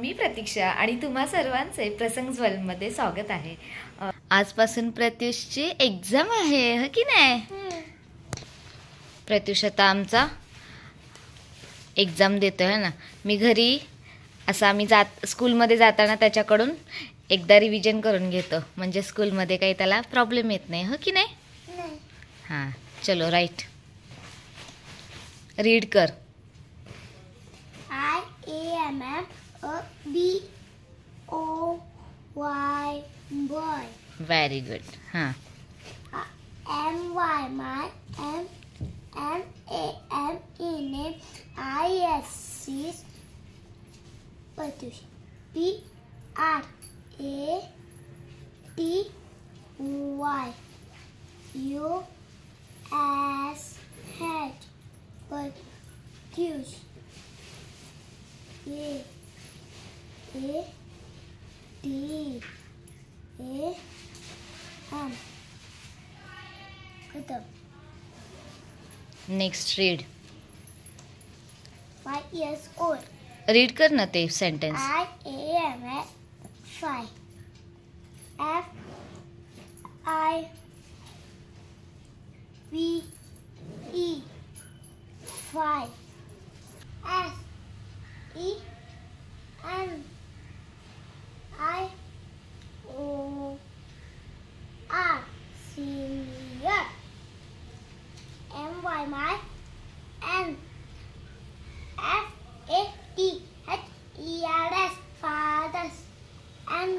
मी प्रतीक्षा आणि तुम्हा सर्वांचे प्रसंग मध्ये स्वागत आहे। आजपासून प्रत्युषची एक्झाम आहे हो की नाही? प्रत्युष आता आमचा एक्झाम देतोय ना। मी घरी असं आम्ही स्कूलमध्ये जाताना त्याच्याकडून एकदा रिव्हिजन करून घेतो, म्हणजे स्कूलमध्ये काही त्याला प्रॉब्लेम येत नाही हो की नाही? हां चलो राईट रीड कर। I boy. Very good. हाँ. My M A M E name I Pratush P-R-A-T-Y U-S-H Pratush A-A-D-A-M Next read. 5 years old. Read कर ना ते sentence. I am 5. F I V E 5. S E N I O R senior. M Y my N F A T H E R S fathers. N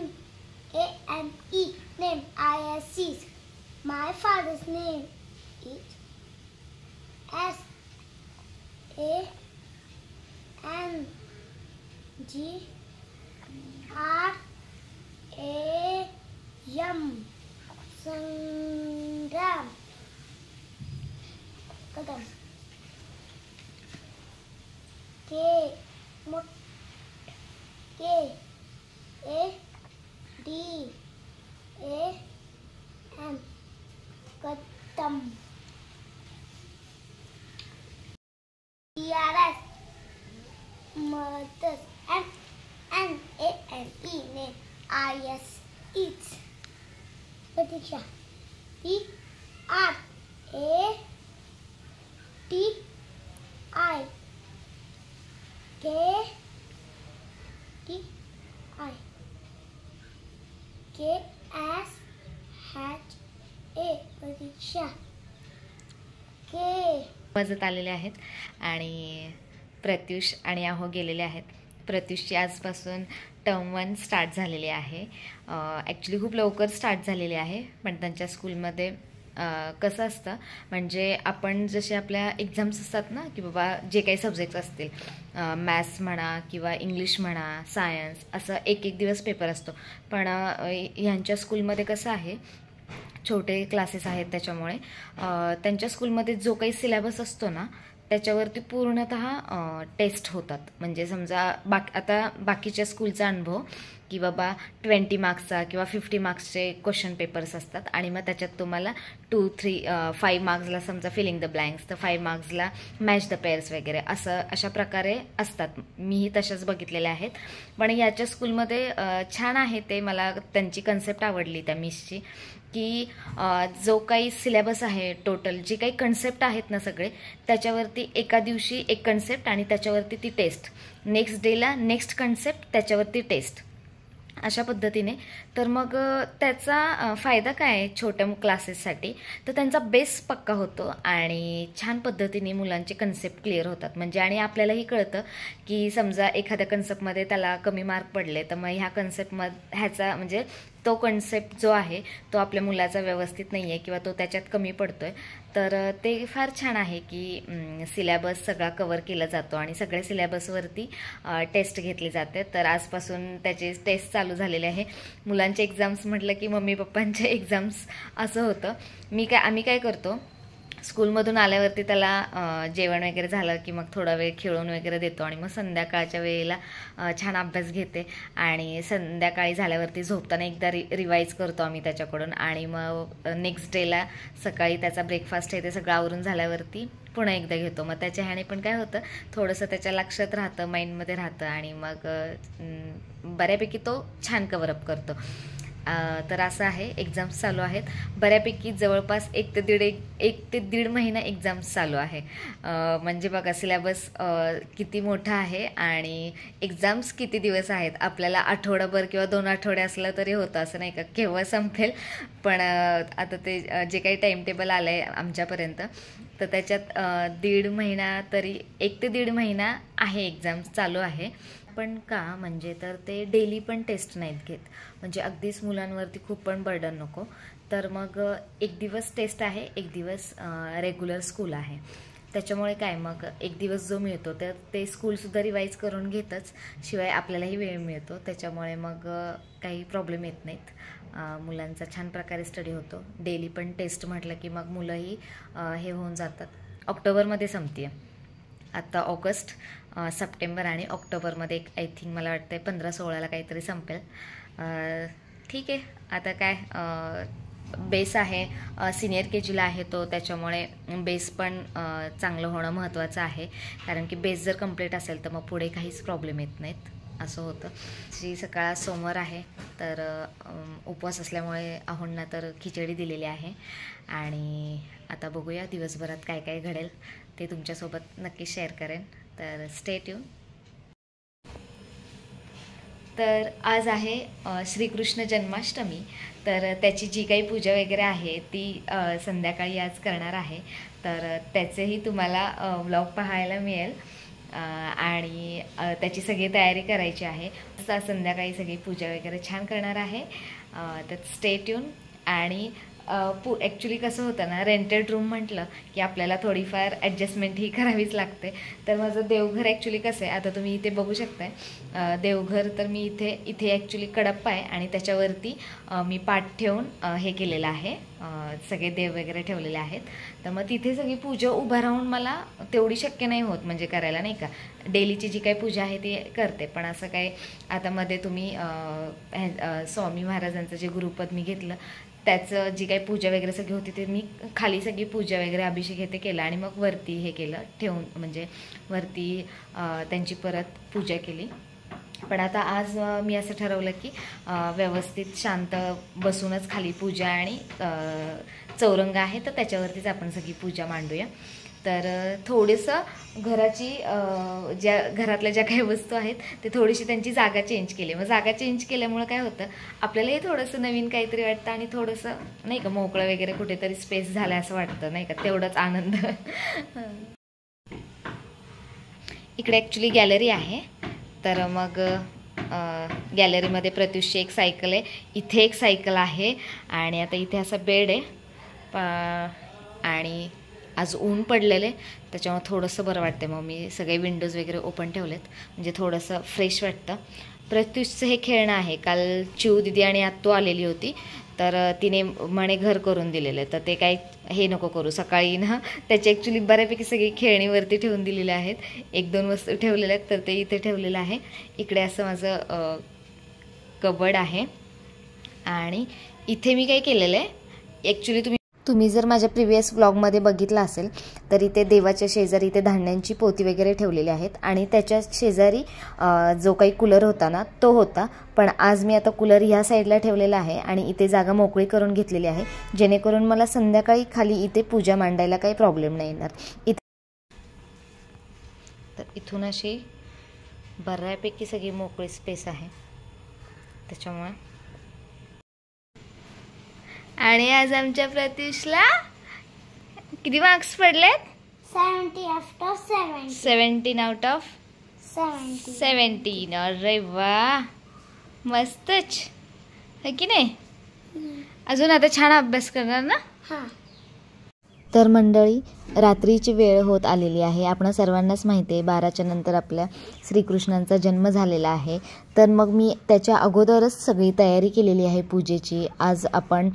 A M E name I S C. My father's name is S A N G R A M Sangram. K A D A M Katam ERS mothers M N A N E name I S eats Pratiksha P R A T I K T I K S H A Pratiksha K वाजत आलेले आहेत आणि प्रत्युष आणि आहो गेलेले आहेत। प्रत्युषची आजपासून term 1 start झालेली आहे। ॲक्च्युली खूप लवकर स्टार्ट झालेली आहे, पण त्यांच्या स्कूलमध्ये कसं असतं म्हणजे आपण जसे आपल्या एक्झाम्स असतात ना की बाबा जे काही सब्जेक्ट्स असतील, मॅथ्स म्हणा किंवा इंग्लिश म्हणा, सायन्स, असं एक एक दिवस पेपर असतो। पण ह्यांच्या स्कूलमध्ये कसं आहे, छोटे क्लासेस आहेत त्याच्यामुळे त्यांच्या स्कूलमध्ये जो काही सिलेबस असतो ना त्याच्यावरती पूर्णतः टेस्ट होतात। म्हणजे समजा आता बाकीच्या स्कूलचा अनुभव की बाबा 20 मार्क्सचा किंवा 50 मार्क्सचे क्वेश्चन पेपर्स असतात आणि मग त्याच्यात तुम्हाला 5 मार्क्सला समजा फिलिंग द ब्लँक्स, तर 5 मार्क्सला मॅच द पेअर्स वगैरे अशा प्रकारे असतात। मीही तशाच बघितलेल्या आहेत। पण याच्या स्कूलमध्ये छान आहे ते, मला त्यांची कन्सेप्ट आवडली त्या मिसची, की जो काही सिलेबस आहे टोटल जे काही कन्सेप्ट आहेत ना सगळे, त्याच्यावरती एका दिवशी एक कन्सेप्ट आणि त्याच्यावरती ती टेस्ट, नेक्स्ट डेला नेक्स्ट कन्सेप्ट त्याच्यावरती टेस्ट, अशा पद्धतीने। तर मग त्याचा फायदा काय आहे छोट्या क्लासेससाठी, तर त्यांचा बेस पक्का होतो आणि छान पद्धतीने मुलांचे कन्सेप्ट क्लिअर होतात। म्हणजे आणि आपल्यालाही कळतं की समजा एखाद्या कन्सेप्टमध्ये त्याला कमी मार्क पडले, तर मग ह्या कन्सेप्टमध्ये ह्याचा म्हणजे तो कन्सेप्ट जो आहे तो आपल्या मुलाचा व्यवस्थित नाही आहे किंवा तो त्याच्यात कमी पडतोय, तर ते फार छान आहे की सिलेबस सगळा कव्हर केला जातो आणि सगळ्या सिलेबसवरती टेस्ट घेतली जाते। तर आजपासून त्याचे टेस्ट चालू झालेले आहे। मुलांचे एक्झाम्स म्हटलं की मम्मी पप्पांचे एक्झाम्स असं होतं। आम्ही काय करतो, स्कूलमधून आल्यावरती त्याला जेवण वगैरे झालं की मग थोडा वेळ खेळून वगैरे देतो आणि मग संध्याकाळच्या वेळेला छान अभ्यास घेते आणि संध्याकाळी झाल्यावरती झोपताना एकदा रिवाईज करतो आम्ही त्याच्याकडून आणि मग नेक्स्ट डेला सकाळी त्याचा ब्रेकफास्ट आहे ते सगळं आवरून झाल्यावरती पुन्हा एकदा घेतो. मग त्याच्या ह्याने पण काय होतं, थोडंसं त्याच्या लक्षात राहतं, माइंडमध्ये राहतं आणि मग बऱ्यापैकी तो छान कव्हरअप करतो. तर असं आहे. एक्झाम्स चालू आहेत बऱ्यापैकी, जवळपास 1 ते दीड महिना एक्झाम्स चालू आहे. म्हणजे बघा सिलेबस किती मोठा आहे आणि एक्झाम्स किती दिवस आहेत. आपल्याला आठवडाभर किंवा 2 आठवडे असलं तरी होतं, असं नाही का केव्हा संपेल. पण आता ते जे काही टाईमटेबल आलं आहे आमच्यापर्यंत, तर त्याच्यात 1.5 महिना तरी 1 ते दीड महिना आहे, एक्झाम्स चालू आहे. पण का म्हणजे तर ते डेली पण टेस्ट नाहीत घेत, म्हणजे अगदीच मुलांवरती खूप पण बर्डन नको. तर मग 1 दिवस टेस्ट आहे, 1 दिवस रेग्युलर स्कूल आहे. त्याच्यामुळे काय मग 1 दिवस जो मिळतो तर ते स्कूलसुद्धा रिवाईज करून घेतच, शिवाय आपल्यालाही वेळ मिळतो. त्याच्यामुळे मग काही प्रॉब्लेम येत नाहीत. मुलांचा छान प्रकारे स्टडी होतो. डेली पण टेस्ट म्हटलं की मग मुलंही हे होऊन जातात. ऑक्टोबरमध्ये संपते आता. ऑगस्ट, सप्टेंबर आणि ऑक्टोबरमध्ये आय थिंक मला वाटतं 15-16ला काहीतरी संपेल. ठीक आहे. आता काय बेस आहे, सिनियर KGला आहे तो, त्याच्यामुळे बेस पण चांगलं होणं महत्त्वाचं आहे. कारण की बेस जर कंप्लीट असेल तर मग पुढे काहीच प्रॉब्लेम येत नाहीत, असं होतं. सकाळ सोमवार आहे, तर उपवास असल्यामुळे आहोंना तर खिचडी दिलेली आहे. आणि आता बघूया दिवसभरात काय काय घडेल ते तुमच्यासोबत नक्की शेअर करेन, तर स्टे ट्यून. तर आज आहे श्रीकृष्ण जन्माष्टमी, तर त्याची जी काही पूजा वगैरे आहे ती संध्याकाळी आज करणार आहे. तर त्याचेही तुम्हाला व्लॉग पाहायला मिळेल आणि त्याची सगळी तयारी करायची आहे. संध्याकाळी सगळी पूजा वगैरे छान करणार आहे, तर स्टे ट्यून. आणि ॲक्च्युली कसं होतं ना, रेंटेड रूम म्हटलं की आपल्याला थोडीफार ॲडजस्टमेंट ही करावीच लागते. तर माझं देवघर ॲक्च्युली कसं आहे, आता तुम्ही इथे बघू शकताय देवघर. तर मी इथे ॲक्च्युली कडप्पा आहे आणि त्याच्यावरती मी पाट ठेवून हे केलेलं आहे, सगळे देव वगैरे ठेवलेले आहेत. तर मग तिथे सगळी पूजा उभा राहून मला तेवढी शक्य नाही होत म्हणजे करायला, नाही का. डेलीची जी काही पूजा आहे ती करते, पण असं काय आता मध्ये तुम्ही स्वामी महाराजांचं जे गुरुपद मी घेतलं त्याचं जी काही पूजा वगैरे सगळी होती ते मी खाली सगळी पूजा वगैरे अभिषेक हे ते केलं आणि मग वरती हे केलं ठेवून, म्हणजे वरती त्यांची परत पूजा केली. पण आता आज मी असं ठरवलं की व्यवस्थित शांत बसूनच खाली पूजा आणि चौरंग आहे तर त्याच्यावरतीच आपण सगळी पूजा मांडूया. तर थोडंसं घरातल्या ज्या काही वस्तू आहेत ते थोडीशी त्यांची जागा चेंज केली. मग जागा चेंज केल्यामुळं काय होतं, आपल्यालाही थोडंसं नवीन काहीतरी वाटतं आणि थोडंसं नाही का मोकळं वगैरे कुठेतरी स्पेस झालं असं वाटतं, नाही का. तेवढंच आनंद. इकडे ॲक्च्युली गॅलरी आहे, तर मग गॅलरीमध्ये प्रत्युषची एक सायकल आहे, इथे एक सायकल आहे आणि आता इथे असा बेड आहे आणि आज ऊन पडलेले त्याच्यामुळे थोडंसं बरं वाटतं. मग मी सगळे विंडोज वगैरे ओपन ठेवलेत म्हणजे थोडंसं फ्रेश वाटतं. प्रत्युषचं हे खेळणं आहे. काल चिऊ दिदी आणि आत्तू आलेली होती, तर तिने म्हणे घर करून दिलेलं, तर ते काही हे नको करू. सकाळी ना त्याची ॲक्च्युली बऱ्यापैकी सगळी खेळणीवरती ठेवून दिलेली आहेत. 1-2 वस्तू ठेवलेल्या आहेत, तर ते इथे ठेवलेलं आहे. इकडे असं माझं कबड आहे आणि इथे मी काय केलेलं आहे, ॲक्च्युली तुम्ही जर माझ्या प्रिव्हियस व्लॉगमध्ये बघितलं असेल तर इथे देवाच्या शेजारी इथे धान्यांची पोती वगैरे ठेवलेली आहेत आणि त्याच्या शेजारी जो काही कूलर होता ना तो होता. पण आज मी आता कूलर ह्या साईडला ठेवलेला आहे आणि इथे जागा मोकळी करून घेतलेली आहे, जेणेकरून मला संध्याकाळी खाली इथे पूजा मांडायला काही प्रॉब्लेम नाही येणार. तर इथून अशी बऱ्यापैकी सगळी मोकळी स्पेस आहे त्याच्यामुळे. आणि आज आमच्या प्रत्युषला किती मार्क्स पडलेत? 70 out of 70. 17 out of 70. 17. अरे वा, मस्तच है की नाही. अजून आता छान अभ्यास करणार ना. हां. तर मंडळी, रात्रीची वेळ होत आलेली आहे. आपण सर्वांनाच माहिती आहे 12च्या नंतर आपल्या श्रीकृष्णांचा जन्म झालेला आहे. तर मग मी त्याच्या अगोदरच सगळी तयारी केलेली आहे पूजेची. आज आपण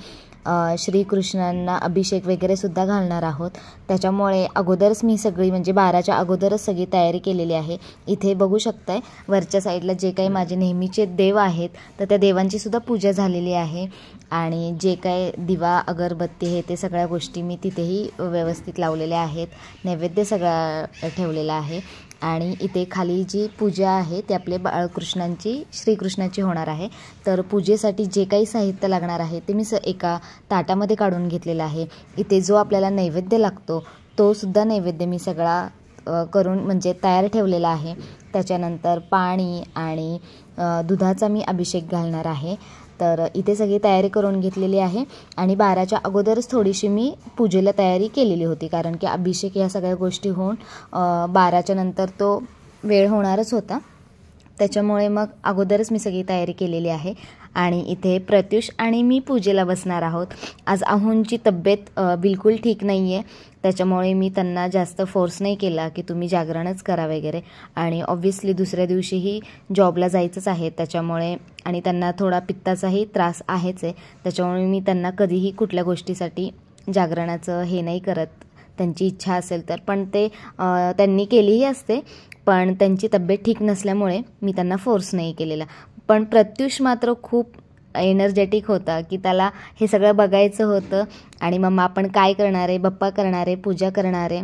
श्रीकृष्णांना अभिषेक वगैरे सुद्धा घालणार आहोत. त्याच्यामुळे अगोदरच मी सगळी म्हणजे 12च्या अगोदरच सगळी तयारी केलेली आहे. इथे बघू शकताय वरच्या साईडला जे काही माझे नेहमीचे देव आहेत तर त्या देवांची सुद्धा पूजा झालेली आहे. आणि जे काय दिवा अगरबत्ती हे ते सगळ्या गोष्टी मी तिथेही व्यवस्थित लावलेल्या आहेत. नैवेद्य सगळा ठेवलेला आहे. आणि इथे खाली जी पूजा आहे ती आपले बाळकृष्णांची श्रीकृष्णाची होणार आहे. तर पूजेसाठी जे काही साहित्य लागणार आहे ते मी एका ताटामध्ये काढून घेतलेलं आहे. इथे जो आपल्याला नैवेद्य लागतो तो सुद्धा नैवेद्य मी सगळा करून म्हणजे तयार ठेवलेला आहे. त्याच्यानंतर पाणी आणि दुधाचा मी अभिषेक घालणार आहे. तर इथे सगळी तयारी करून घेतलेली आहे. आणि 12च्या अगोदरच थोडीशी मी पूजेला तयारी केलेली होती, कारण की अभिषेक या सगळ्या गोष्टी होऊन 12च्या नंतर तो वेळ होणारच होता. त्याच्यामुळे मग अगोदरच मी सगळी तयारी केलेली आहे. आणि इथे प्रत्युष आणि मी पूजेला बसणार आहोत. आज आहूंची तब्येत बिलकुल ठीक नाही आहे. त्याच्यामुळे मी त्यांना जास्त फोर्स नाही केला की तुम्ही जागरणच करा वगैरे. आणि ऑब्व्हियसली दुसऱ्या दिवशीही जॉबला जायचंच आहे त्याच्यामुळे, आणि त्यांना थोडा पित्ताचाही त्रास आहेच आहे. त्याच्यामुळे मी त्यांना कधीही कुठल्या गोष्टीसाठी जागरणाचं हे नाही करत. त्यांची इच्छा असेल तर, पण ते त्यांनी केलीही असते, पण त्यांची तब्येत ठीक नसल्यामुळे मी त्यांना फोर्स नाही केलेला. पण प्रत्युष मात्र खूप एनर्जेटिक होता की त्याला हे सगळं बघायचं होतं. आणि मम्मा आपण काय करणार आहे, बाप्पा करणार आहे, पूजा करणार आहे,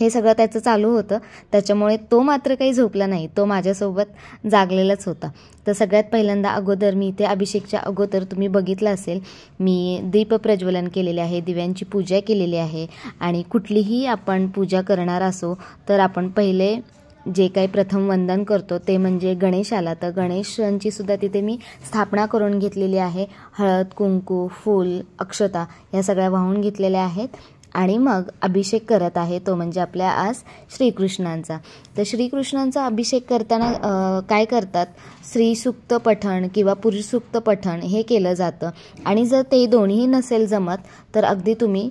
हे सगळं त्याचं चालू होतं. त्याच्यामुळे तो मात्र काही झोपला नाही, तो माझ्यासोबत जागलेलाच होता. तर सगळ्यात पहिल्यांदा अगोदर मी इथे अभिषेकच्या अगोदर तुम्ही बघितलं असेल मी दीप प्रज्वलन केलेले आहे, दिव्यांची पूजा केलेली आहे. आणि कुठलीही आपण पूजा करणार असो तर आपण पहिले जे काही प्रथम वंदन करतो ते म्हणजे गणेशाला. तर गणेशांची सुद्धा तिथे मी स्थापना करून घेतलेली आहे. हळद, कुंकू, फूल, अक्षता या सगळ्या वाहून घेतलेल्या आहेत. आणि मग अभिषेक करत आहे तो म्हणजे आपल्या आज श्रीकृष्णांचा. तर श्रीकृष्णांचा अभिषेक करताना काय करतात, स्त्रीसूक्त पठण किंवा पुरुषसूक्त पठण हे केलं जातं. आणि जर ते दोन्ही नसेल जमत तर अगदी तुम्ही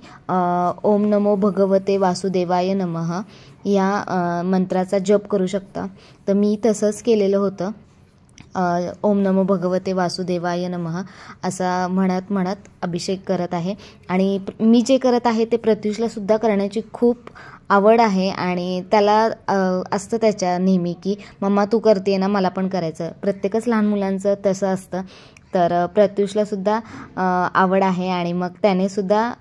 ओम नमो भगवते वासुदेवाय नमः या मंत्राचा जप करू शकता. तर मी तसंच केलेलं होतं. ओम नमो भगवते वासुदेवाय नमः असा म्हणत म्हणत अभिषेक करत आहे. आणि मी जे करत आहे ते प्रत्युषला सुद्धा करण्याची खूप आवड आहे. आणि त्याला असतं त्याच्या नेहमी की मम्मा तू करते ना, मला पण करायचं. प्रत्येकच लहान मुलांचं तसं असतं. तर प्रत्युषला सुद्धा आवड आहे. आणि मग त्याने सुद्धा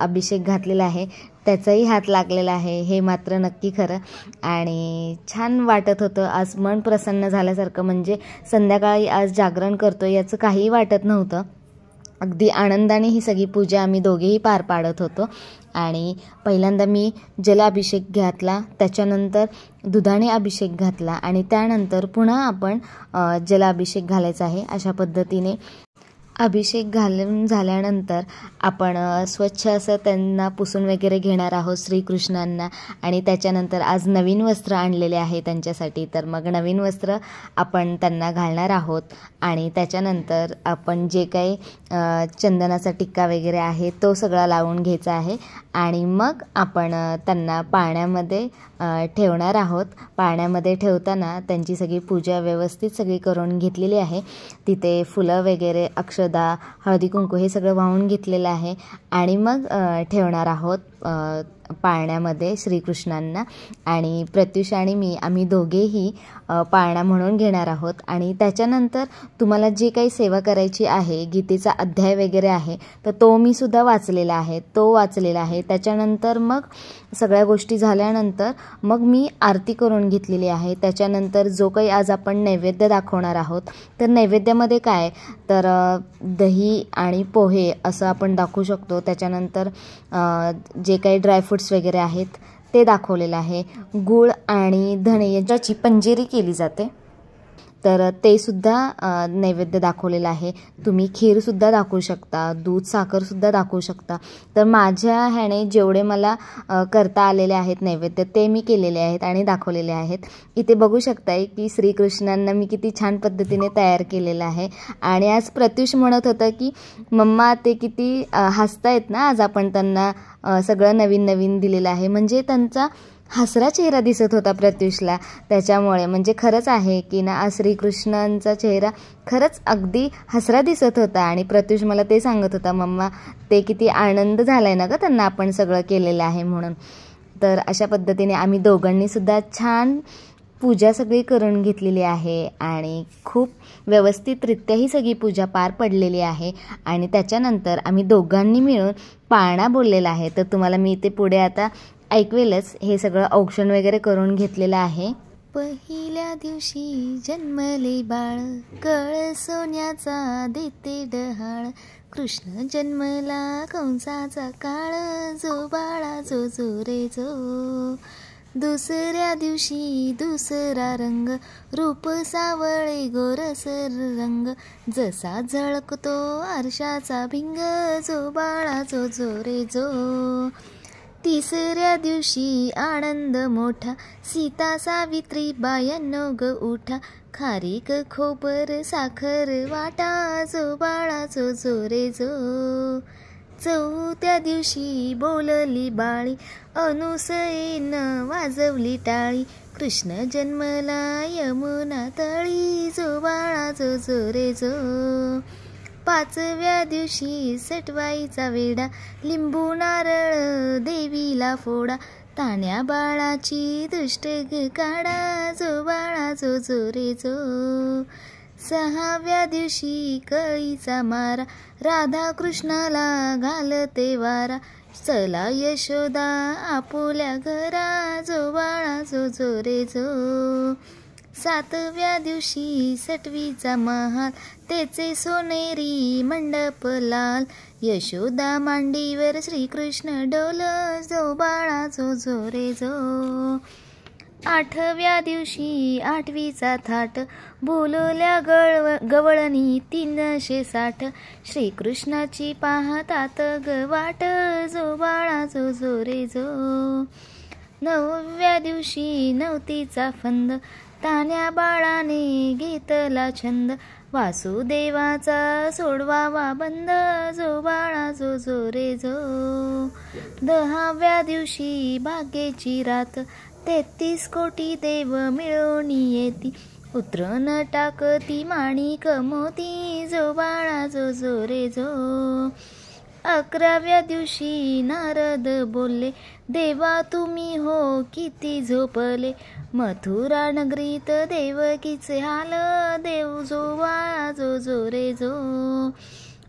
अभिषेक घातलेला आहे. त्याचाही हात लागलेला आहे हे मात्र नक्की खरं. आणि छान वाटत होतं. आज मन प्रसन्न झाल्यासारखं, म्हणजे संध्याकाळी आज जागरण करतो याचं काहीही वाटत नव्हतं. अगदी आनंदाने ही सगळी पूजा आम्ही दोघेही पार पाडत होतो. आणि पहिल्यांदा मी जलाभिषेक घातला, त्याच्यानंतर दुधाने अभिषेक घातला आणि त्यानंतर पुन्हा आपण जलाभिषेक घालायचा आहे. अशा पद्धतीने अभिषेक घालून झाल्यानंतर आपण स्वच्छ असं त्यांना पुसून वगैरे घेणार आहोत श्रीकृष्णांना. आणि त्याच्यानंतर आज नवीन वस्त्र आणलेले आहे त्यांच्यासाठी. तर मग नवीन वस्त्र आपण त्यांना घालणार आहोत. आणि त्याच्यानंतर आपण जे काही चंदनाचा टिक्का वगैरे आहे तो सगळा लावून घ्यायचा आहे. आणि मग आपण त्यांना पाळण्यामध्ये ठेवणार आहोत. पाळण्यामध्ये ठेवताना त्यांची सगळी पूजा व्यवस्थित सगळी करून घेतलेली आहे. तिथे फुलं वगैरे, अक्षदा, हळदी कुंकू हे सगळं वाहून घेतलेलं आहे. आणि मग ठेवणार आहोत पाळण्यामध्ये श्रीकृष्णांना. आणि प्रत्युष आणि मी आम्ही दोघेही पाळणा म्हणून घेणार आहोत. आणि त्याच्यानंतर तुम्हाला जे काही सेवा करायची आहे, गीतेचा अध्याय वगैरे आहे तर तो मी सुद्धा वाचलेला आहे. त्याच्यानंतर मग सगळ्या गोष्टी झाल्यानंतर मग मी आरती करून घेतलेली आहे. त्याच्यानंतर जो काही आज आपण नैवेद्य दाखवणार आहोत तर नैवेद्यामध्ये काय तर दही आणि पोहे असं आपण दाखवू शकतो. त्याच्यानंतर जे काही ड्रायफ्रूट्स वगैरे आहेत ते दाखवलेलं आहे. गूळ आणि धणे याची पंजेरी केली जाते तर ते सुद्धा नैवेद्य दाखवलेलं आहे. तुम्ही खीरसुद्धा दाखवू शकता, दूध साखरसुद्धा दाखवू शकता. तर माझ्या ह्याने जेवढे मला करता आलेले आहेत नैवेद्य ते मी केलेले आहेत आणि दाखवलेले आहेत. इथे बघू शकताय की श्रीकृष्णांना मी किती छान पद्धतीने तयार केलेलं आहे. आणि आज प्रत्युष म्हणत होता की मम्मा ते किती हसतायत ना, आज आपण त्यांना सगळं नवीन नवीन दिलेलं आहे. म्हणजे त्यांचा हसरा चेहरा दिसत होता प्रत्युषला. त्याच्यामुळे म्हणजे खरंच आहे की ना श्रीकृष्णांचा चेहरा खरंच अगदी हसरा दिसत होता. आणि प्रत्युष मला ते सांगत होता, मम्मा ते किती आनंद झालाय ना गं त्यांना आपण सगळं केलेलं आहे म्हणून. तर अशा पद्धतीने आम्ही दोघांनीसुद्धा छान पूजा सगळी करून घेतलेली आहे आणि खूप व्यवस्थितरित्या ही सगळी पूजा पार पडलेली आहे. आणि त्याच्यानंतर आम्ही दोघांनी मिळून पाळणा बोललेला आहे. तर तुम्हाला मी ते पुढे आता ऐकवेलच. हे सगळं औक्षण वगैरे करून घेतलेलं आहे. पहिल्या दिवशी जन्मले बाळ, कळ सोन्याचा देते डहाळ, कृष्ण जन्मला कंसाचा काळ, जो बाळा जो जो रे जो. दुसऱ्या दिवशी दुसरा रंग, रूप सावळे गोरसर रंग, जसा झळकतो आरशाचा भिंग, जो बाळा जो जो रे जो. तिसऱ्या दिवशी आनंद मोठा, सीता सावित्री बायांनो ग उठा, खारीक खोबर साखर वाटा, जो बाळा जो जो रे जो. चौथ्या दिवशी बोलली बाळी, अनुसयेनं वाजवली टाळी, कृष्ण जन्मला यमुना तळी, जो बाळा जो जो रे जो. पाचव्या दिवशी सटवाईचा वेडा, लिंबू नारळ देवीला फोडा, ताण्या बाळाची दुष्ट काढा, जो बाळा जो जो रे जो. सहाव्या दिवशी कळीचा मारा, राधा कृष्णाला घालते वारा, चला यशोदा आपुल्या घरा, जो बाळा जो जो रे जो. सातव्या दिवशी सटवीचा महाल, तेचे सोनेरी मंडप लाल, यशोदा मांडीवर श्रीकृष्ण डोल, जो बाळा जो जो रे जो. आठव्या दिवशी आठवीचा थाट, बोलल्या गवळणी 360, श्रीकृष्णाची पाहतात ग वाट, जो बाळा जो जो रे जो. नवव्या दिवशी नवतीचा फंद, तान्या बाळाने घेतला छंद, वासुदेवाचा सोडवावा बंद, जो बाळा जो जो रे जो. 10व्या दिवशी भाग्येची रात, 33 कोटी देव मिळून येती, उतरण टाकती माणिक मोती, जो बाळा जो जो रे जो. 11व्या दिवशी नारद बोलले, देवा तुम्ही हो किती झोपले, मथुरा नगरीत देवकीचे हाल, देव जो बाळा जो जो रे जो.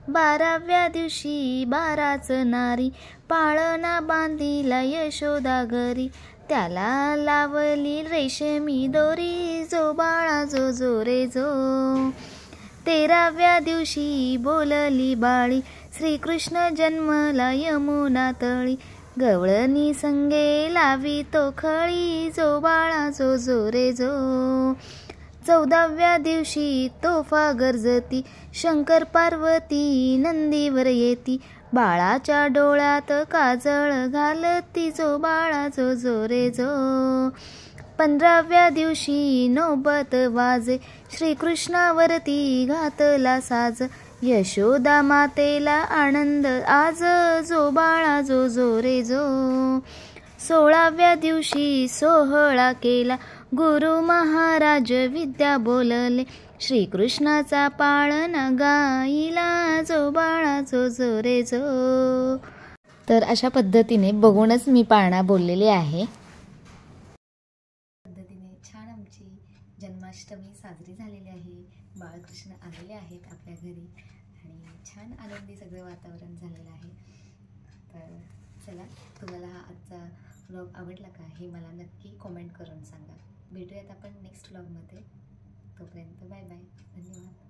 12व्या दिवशी 12च नारी, पाळणा बांधिला यशोदा घरी, त्याला लावली रेशमी दोरी, जो बाळा जो जो रे जो. 13व्या दिवशी बोलली बाळी, श्रीकृष्ण जन्मला यमुना तळी, गवळणी संगे लावी तो खळी, जो बाळा जो जो रे जो. 14व्या दिवशी तोफा गरजती, शंकर पार्वती नंदीवर येती, बाळाच्या डोळ्यात काजळ घालती, जो बाळा जो जो रे जो. 15व्या दिवशी नौबत वाजे, श्रीकृष्णावरती घातला साज, यशोदा मातेला आनंद आज, जो बाळा जो जो रे जो. 16व्या दिवशी सोहळा केला, गुरु महाराज विद्या बोलले, श्रीकृष्णाचा पाळणा गाईला, जो बाळा जो जो रे जो. तर अशा पद्धतीने बघूनच मी पाळणा बोललेली आहे. पद्धतीने छान आमची जन्माष्टमी साजरी झालेली आहे. बाळकृष्ण आलेले आहेत आपल्या घरी आणि छान आनंदी सगळं वातावरण झालेलं आहे. तर चला, तुम्हाला हा आजचा व्लॉग आवडला का हे मला नक्की कॉमेंट करून सांगा. भेटूयात आपण नेक्स्ट व्लॉगमध्ये. तोपर्यंत बाय बाय. धन्यवाद.